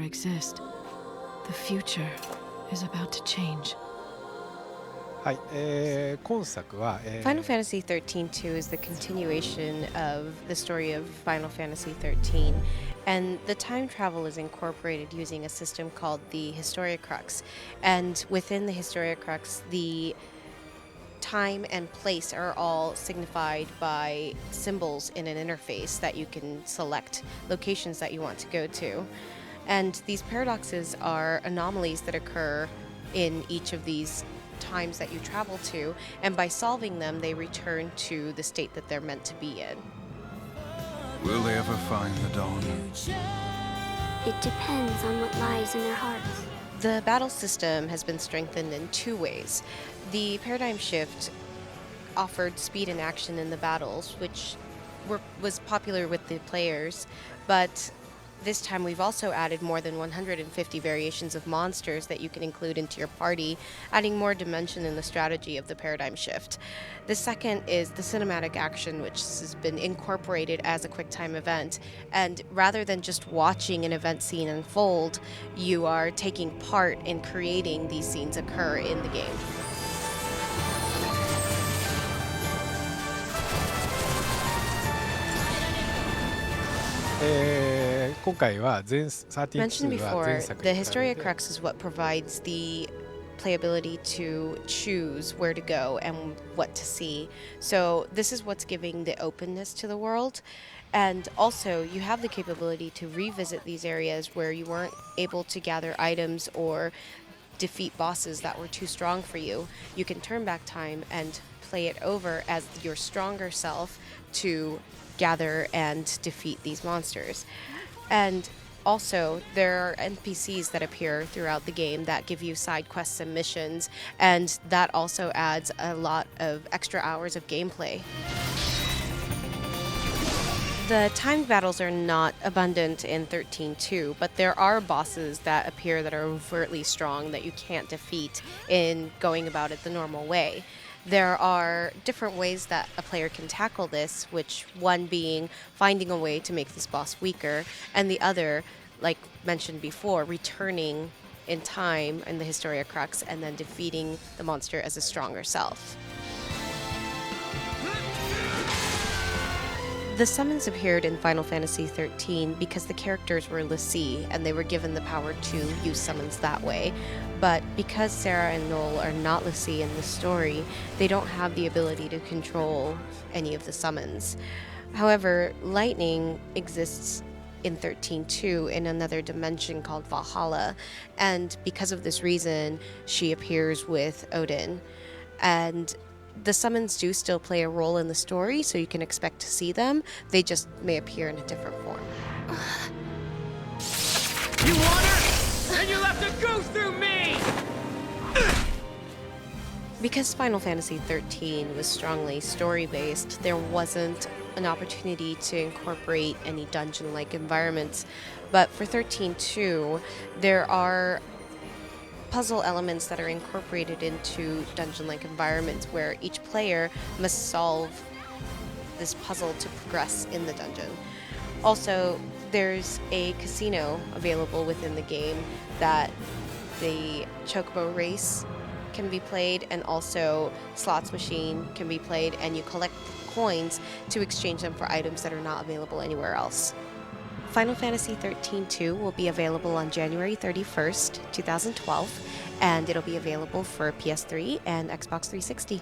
exist. The future is about to change. はい、今作は、Final Fantasy XIII-2 is the continuation of the story of Final Fantasy XIII, and the time travel is incorporated using a system called the Historia Crux. And within the Historia Crux, the time and place are all signified by symbols in an interface that you can select locations that you want to go to. And these paradoxes are anomalies that occur in each of these times that you travel to, and by solving them, they return to the state that they're meant to be in. Will they ever find the dawn? It depends on what lies in their hearts. The battle system has been strengthened in two ways. The paradigm shift offered speed and action in the battles, which was popular with the players, but this time we've also added more than 150 variations of monsters that you can include into your party, adding more dimension in the strategy of the paradigm shift. The second is the cinematic action, which has been incorporated as a QuickTime event, and rather than just watching an event scene unfold, you are taking part in creating these scenes occur in the game. Mentioned before, the Historia Crux is what provides the playability to choose where to go and what to see. So this is what's giving the openness to the world. And also, you have the capability to revisit these areas where you weren't able to gather items or defeat bosses that were too strong for you. You can turn back time and play it over as your stronger self to gather and defeat these monsters. And also, there are NPCs that appear throughout the game that give you side quests and missions, and that also adds a lot of extra hours of gameplay. The timed battles are not abundant in XIII-2, but there are bosses that appear that are overtly strong that you can't defeat in going about it the normal way. There are different ways that a player can tackle this, which one being finding a way to make this boss weaker, and the other, like mentioned before, returning in time in the Historia Crux and then defeating the monster as a stronger self. The summons appeared in Final Fantasy XIII because the characters were l'Cie and they were given the power to use summons that way. But because Sarah and Noel are not l'Cie in the story, they don't have the ability to control any of the summons. However, lightning exists in XIII-2 in another dimension called Valhalla, and because of this reason, she appears with Odin. And the summons do still play a role in the story, so you can expect to see them. They just may appear in a different form. You want her? Then you'll have to go through me! Because Final Fantasy XIII was strongly story-based, there wasn't an opportunity to incorporate any dungeon-like environments. But for XIII-2, there are puzzle elements that are incorporated into dungeon-like environments where each player must solve this puzzle to progress in the dungeon. Also, there's a casino available within the game that the Chocobo race can be played, and also slots machine can be played, and you collect coins to exchange them for items that are not available anywhere else. Final Fantasy XIII-2 will be available on January 31st, 2012, and it'll be available for PS3 and Xbox 360.